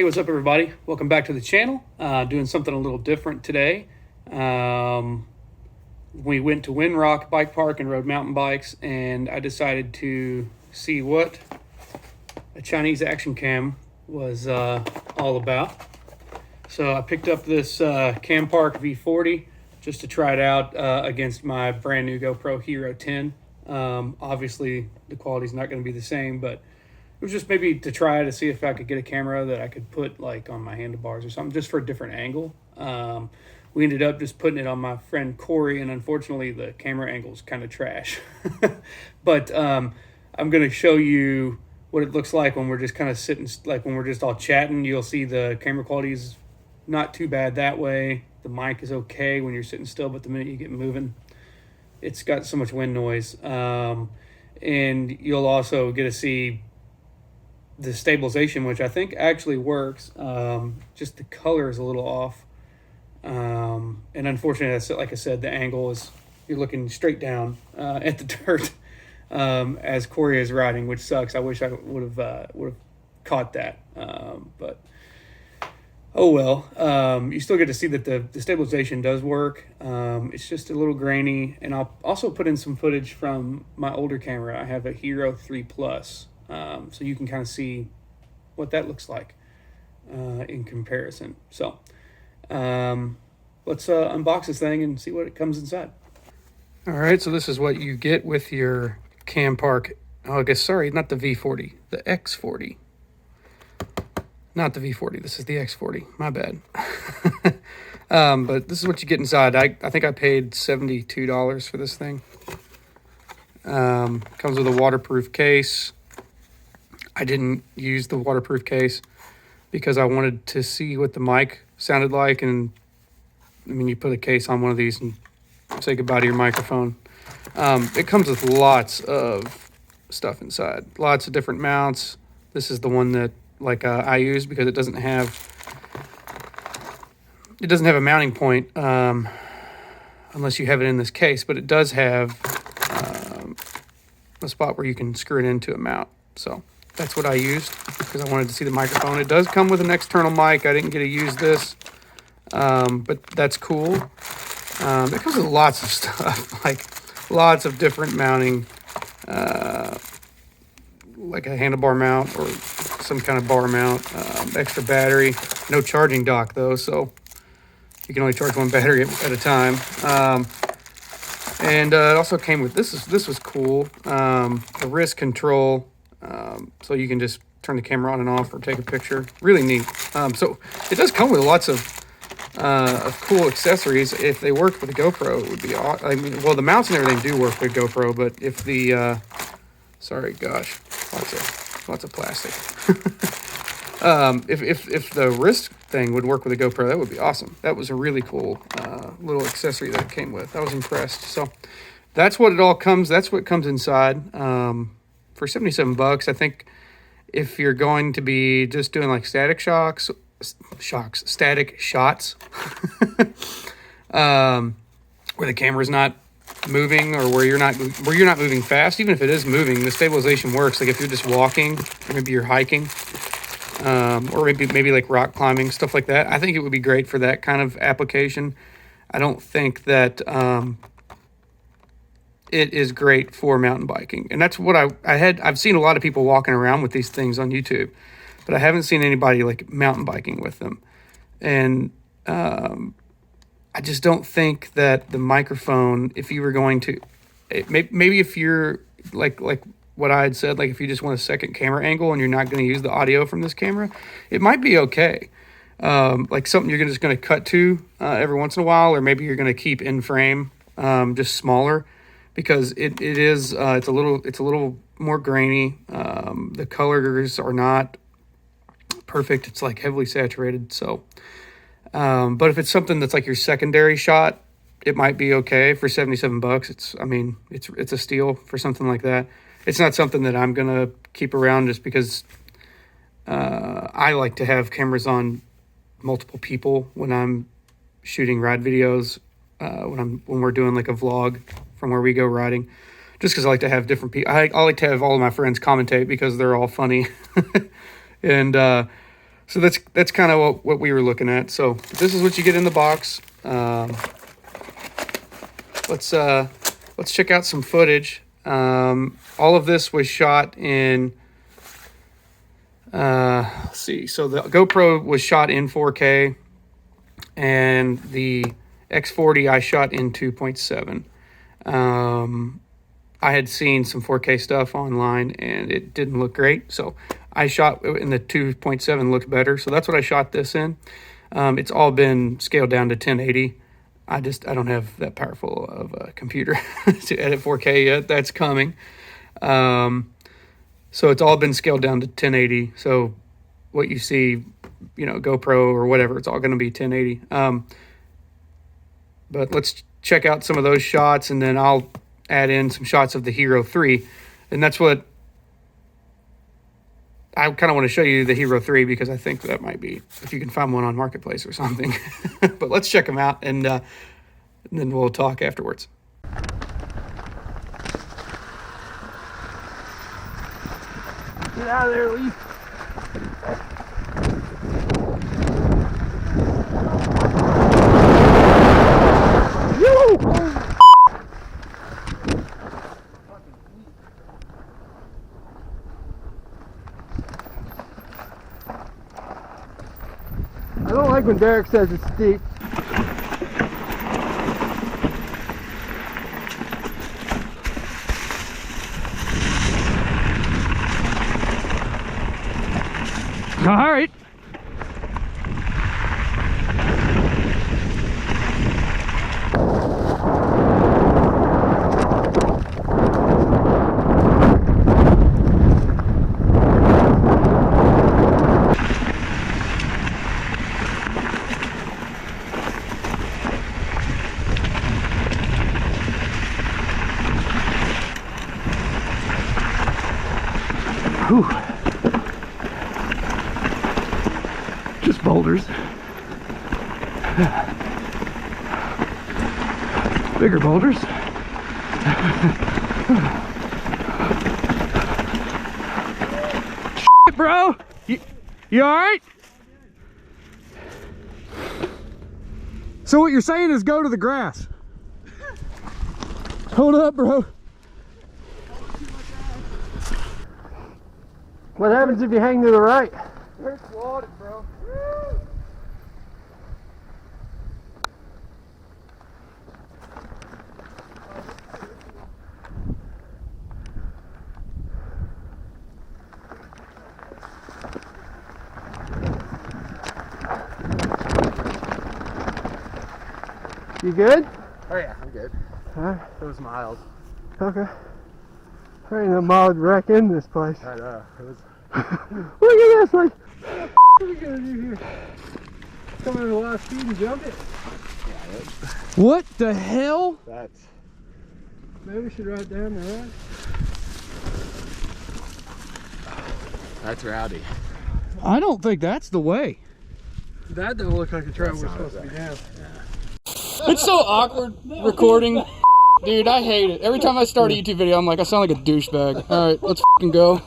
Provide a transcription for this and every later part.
what's up everybody? Welcome back to the channel. Doing something a little different today. We went to Windrock Bike Park and rode mountain bikes, and I decided to see what a Chinese action cam was all about. So I picked up this Campark V40 just to try it out against my brand new GoPro Hero 10. Obviously the quality's not going to be the same, but it was just maybe to try to see if I could get a camera that I could put like on my handlebars or something, just for a different angle. We ended up just putting it on my friend Corey, and unfortunately the camera angle is kind of trash. But I'm going to show you what it looks like when we're just kind of sitting, like when we're just all chatting. You'll see the camera quality is not too bad that way. The mic is okay when you're sitting still, but the minute you get moving, it's got so much wind noise. And you'll also get to see the stabilization, which I think actually works. Just the color is a little off. And unfortunately, like I said, the angle is, you're looking straight down at the dirt as Corey is riding, which sucks. I wish I would have caught that. But oh well. You still get to see that the stabilization does work. It's just a little grainy. And I'll also put in some footage from my older camera. I have a Hero 3 Plus. So you can kind of see what that looks like in comparison. So let's unbox this thing and see what it comes inside. All right, so this is what you get with your Campark. Oh, I guess, sorry, not the V40, the X40. Not the V40, this is the X40, my bad. But this is what you get inside. I think I paid $72 for this thing. Comes with a waterproof case. I didn't use the waterproof case because I wanted to see what the mic sounded like. And I mean, you put a case on one of these and say goodbye to your microphone. It comes with lots of stuff inside, lots of different mounts. This is the one that I use because it doesn't have a mounting point unless you have it in this case, but it does have a spot where you can screw it into a mount. So that's what I used because I wanted to see the microphone. It does come with an external mic. I didn't get to use this, but that's cool. It comes with lots of stuff, like lots of different mounting, like a handlebar mount or some kind of bar mount, extra battery. No charging dock though, so you can only charge one battery at a time. And it also came with this was cool, a wrist control. So you can just turn the camera on and off or take a picture. Really neat. So it does come with lots of cool accessories. If they worked with a GoPro, it would be awesome. I mean, well, the mounts and everything do work with GoPro, but if the sorry, gosh, lots of plastic. If the wrist thing would work with a GoPro, that would be awesome. That was a really cool little accessory that it came with. I was impressed. So that's what it all comes. That's what comes inside. For $77, I think if you're going to be just doing like static shots, where the camera's not moving or where you're not moving fast, even if it is moving, the stabilization works. Like if you're just walking, or maybe you're hiking, or maybe like rock climbing, stuff like that. I think it would be great for that kind of application. I don't think that it is great for mountain biking. And that's what I've seen a lot of people walking around with these things on YouTube, but I haven't seen anybody like mountain biking with them. And I just don't think that the microphone, if you were going to, maybe if you're like what I had said, like if you just want a second camera angle and you're not going to use the audio from this camera, it might be okay. Like something you're just going to cut to every once in a while, or maybe you're going to keep in frame, just smaller. Because it's a little more grainy. The colors are not perfect. It's like heavily saturated. So, but if it's something that's like your secondary shot, it might be okay for $77. It's a steal for something like that. It's not something that I'm gonna keep around just because I like to have cameras on multiple people when I'm shooting ride videos. When we're doing like a vlog from where we go riding, just because I like to have different people. I like to have all of my friends commentate because they're all funny. And So that's kind of what we were looking at. So this is what you get in the box. Let's check out some footage. All of this was shot in, let's see. So the GoPro was shot in 4K, and the X40 I shot in 2.7. I had seen some 4K stuff online and it didn't look great. So I shot in the 2.7, looked better. So that's what I shot this in. It's all been scaled down to 1080. I don't have that powerful of a computer to edit 4K yet. That's coming. So it's all been scaled down to 1080. So what you see, GoPro or whatever, it's all going to be 1080. But let's check out some of those shots, and then I'll add in some shots of the Hero 3. And that's what I kind of want to show you, the Hero 3, because I think that might be, if you can find one on Marketplace or something. But let's check them out, and then we'll talk afterwards. Get out of there, Lee. I don't like when Derek says it's steep. All right. Whew. Just boulders. Bigger boulders. Shit, bro. You all right? So what you're saying is go to the grass. Hold up, bro. What happens if you hang to the right? You're floated, bro. You good? Oh yeah, I'm good. Huh? It was mild. Okay. There ain't no mild wreck in this place. I know. It was. Look at this, like, what are we gonna do here? Come at a lot of speed and jump it. Yeah, What the hell? that's. Maybe we should ride down the road. That's rowdy. I don't think that's the way. That don't look like a trail we're supposed to be down. Yeah. It's so awkward recording. Dude, I hate it. Every time I start a YouTube video, I'm like, I sound like a douchebag. All right, let's fucking go.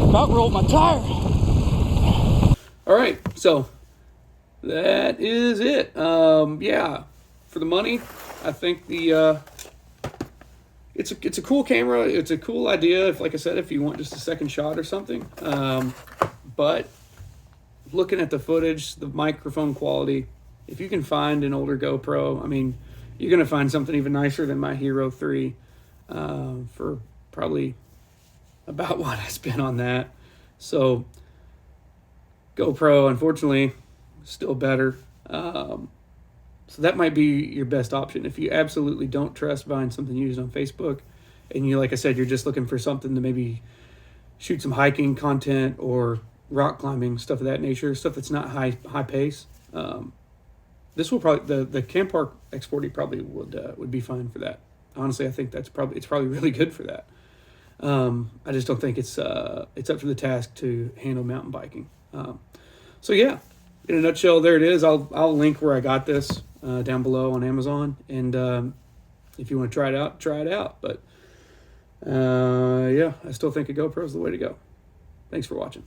About rolled my tire. All right, so that is it. Yeah, for the money, I think the it's a cool camera. It's a cool idea. If, like I said, if you want just a second shot or something. But looking at the footage, the microphone quality, if you can find an older GoPro, I mean, you're gonna find something even nicer than my Hero 3 for probably about what I spent on that. So GoPro, unfortunately, still better. So that might be your best option if you absolutely don't trust buying something used on Facebook, and you, like I said, you're just looking for something to maybe shoot some hiking content or rock climbing, stuff of that nature, stuff that's not high pace. This will probably the Campark X40 probably would be fine for that. Honestly, I think it's probably really good for that. I just don't think it's up to the task to handle mountain biking. So yeah, in a nutshell, there it is. I'll link where I got this down below on Amazon, and if you want to try it out. But yeah, I still think a GoPro is the way to go. Thanks for watching.